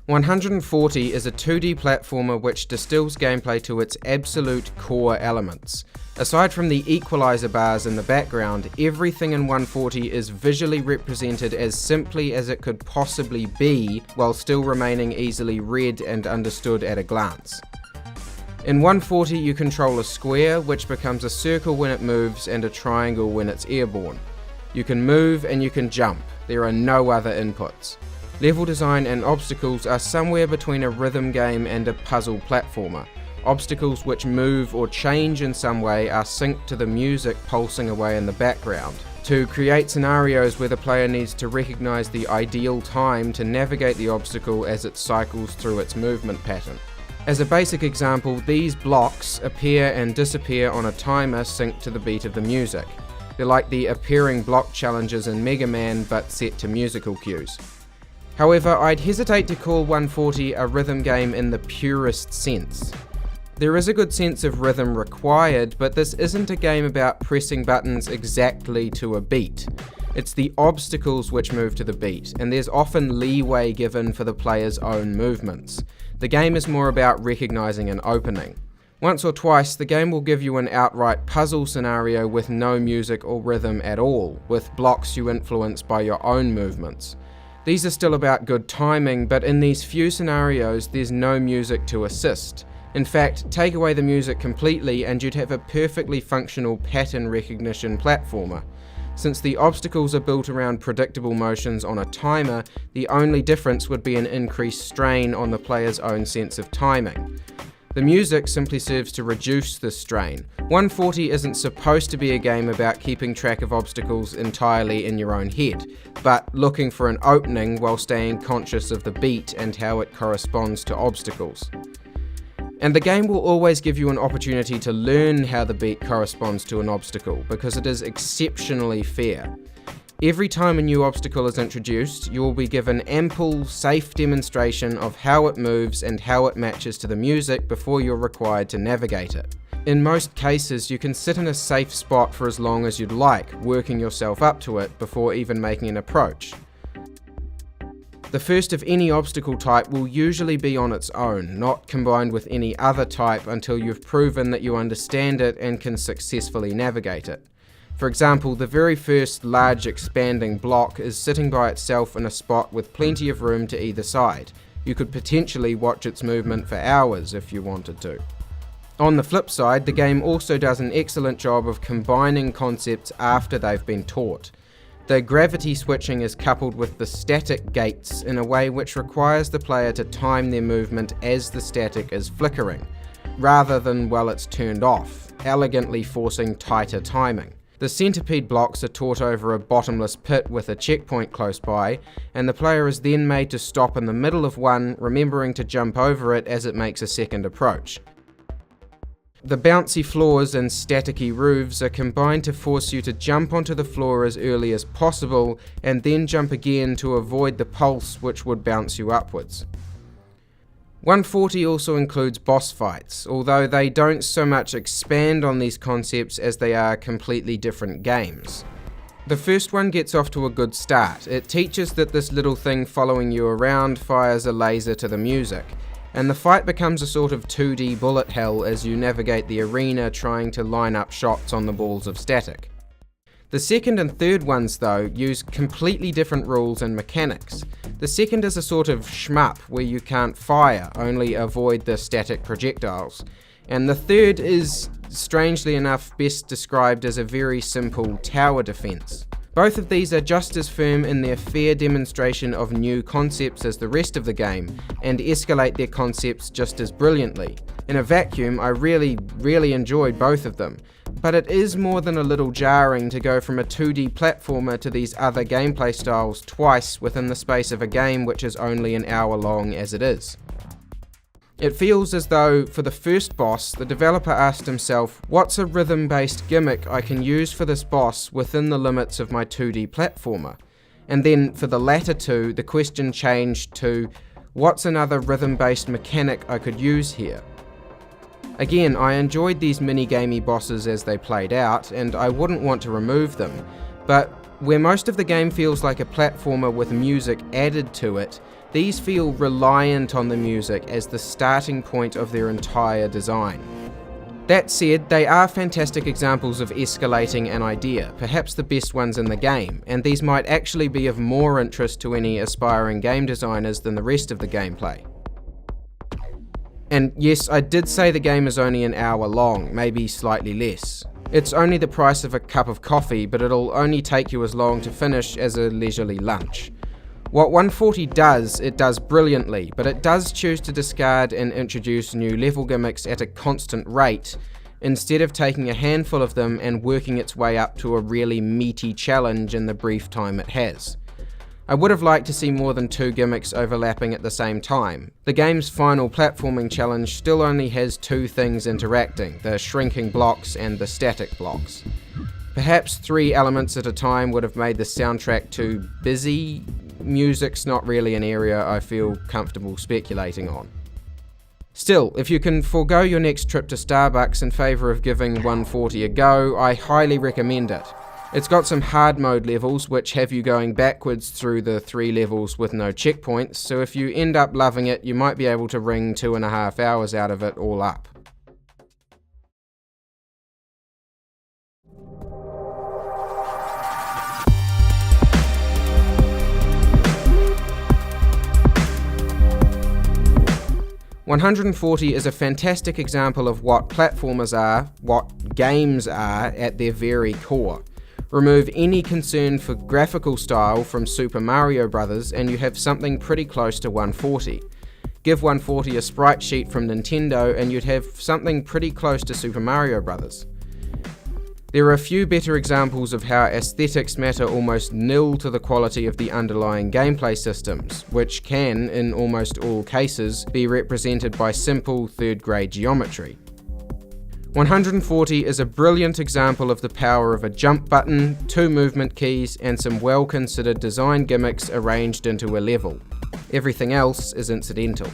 140 is a 2D platformer which distills gameplay to its absolute core elements. Aside from the equalizer bars in the background, everything in 140 is visually represented as simply as it could possibly be, while still remaining easily read and understood at a glance. In 140 you control a square, which becomes a circle when it moves and a triangle when it's airborne. You can move and you can jump. There are no other inputs. Level design and obstacles are somewhere between a rhythm game and a puzzle platformer. Obstacles which move or change in some way are synced to the music pulsing away in the background, to create scenarios where the player needs to recognize the ideal time to navigate the obstacle as it cycles through its movement pattern. As a basic example, these blocks appear and disappear on a timer synced to the beat of the music. They're like the appearing block challenges in Mega Man, but set to musical cues. However, I'd hesitate to call 140 a rhythm game in the purest sense. There is a good sense of rhythm required, but this isn't a game about pressing buttons exactly to a beat. It's the obstacles which move to the beat, and there's often leeway given for the player's own movements. The game is more about recognizing an opening. Once or twice, the game will give you an outright puzzle scenario with no music or rhythm at all, with blocks you influence by your own movements. These are still about good timing, but in these few scenarios there's no music to assist. In fact, take away the music completely and you'd have a perfectly functional pattern recognition platformer. Since the obstacles are built around predictable motions on a timer, the only difference would be an increased strain on the player's own sense of timing. The music simply serves to reduce this strain. 140 isn't supposed to be a game about keeping track of obstacles entirely in your own head, but looking for an opening while staying conscious of the beat and how it corresponds to obstacles. And the game will always give you an opportunity to learn how the beat corresponds to an obstacle, because it is exceptionally fair. Every time a new obstacle is introduced, you will be given ample, safe demonstration of how it moves and how it matches to the music before you're required to navigate it. In most cases, you can sit in a safe spot for as long as you'd like, working yourself up to it before even making an approach. The first of any obstacle type will usually be on its own, not combined with any other type until you've proven that you understand it and can successfully navigate it. For example, the very first large expanding block is sitting by itself in a spot with plenty of room to either side. You could potentially watch its movement for hours if you wanted to. On the flip side, the game also does an excellent job of combining concepts after they've been taught. The gravity switching is coupled with the static gates in a way which requires the player to time their movement as the static is flickering, rather than while it's turned off, elegantly forcing tighter timing. The centipede blocks are taught over a bottomless pit with a checkpoint close by, and the player is then made to stop in the middle of one, remembering to jump over it as it makes a second approach. The bouncy floors and staticky roofs are combined to force you to jump onto the floor as early as possible, and then jump again to avoid the pulse which would bounce you upwards. 140 also includes boss fights, although they don't so much expand on these concepts as they are completely different games. The first one gets off to a good start. It teaches that this little thing following you around fires a laser to the music, and the fight becomes a sort of 2D bullet hell as you navigate the arena trying to line up shots on the balls of static. The second and third ones, though, use completely different rules and mechanics. The second is a sort of shmup where you can't fire, only avoid the static projectiles. And the third is, strangely enough, best described as a very simple tower defense. Both of these are just as firm in their fair demonstration of new concepts as the rest of the game, and escalate their concepts just as brilliantly. In a vacuum, I really enjoyed both of them, but it is more than a little jarring to go from a 2D platformer to these other gameplay styles twice within the space of a game which is only an hour long as it is. It feels as though, for the first boss, the developer asked himself, what's a rhythm-based gimmick I can use for this boss within the limits of my 2D platformer? And then, for the latter two, the question changed to, what's another rhythm-based mechanic I could use here? Again, I enjoyed these mini-gamey bosses as they played out, and I wouldn't want to remove them, but where most of the game feels like a platformer with music added to it, these feel reliant on the music as the starting point of their entire design. That said, they are fantastic examples of escalating an idea, perhaps the best ones in the game, and these might actually be of more interest to any aspiring game designers than the rest of the gameplay. And yes, I did say the game is only an hour long, maybe slightly less. It's only the price of a cup of coffee, but it'll only take you as long to finish as a leisurely lunch. What 140 does, it does brilliantly, but it does choose to discard and introduce new level gimmicks at a constant rate, instead of taking a handful of them and working its way up to a really meaty challenge in the brief time it has. I would have liked to see more than 2 gimmicks overlapping at the same time. The game's final platforming challenge still only has 2 things interacting, the shrinking blocks and the static blocks. Perhaps 3 elements at a time would have made the soundtrack too busy. Music's not really an area I feel comfortable speculating on. Still, if you can forego your next trip to Starbucks in favour of giving 140 a go, I highly recommend it. It's got some hard mode levels which have you going backwards through the 3 levels with no checkpoints, so if you end up loving it, you might be able to wring 2.5 hours out of it all up. "140 is a fantastic example of what platformers are, what games are at their very core. Remove any concern for graphical style from Super Mario Bros. And you have something pretty close to 140. Give 140 a sprite sheet from Nintendo and you'd have something pretty close to Super Mario Bros. There are a few better examples of how aesthetics matter almost nil to the quality of the underlying gameplay systems, which can, in almost all cases, be represented by simple third-grade geometry. 140 is a brilliant example of the power of a jump button, 2 movement keys, and some well-considered design gimmicks arranged into a level. Everything else is incidental.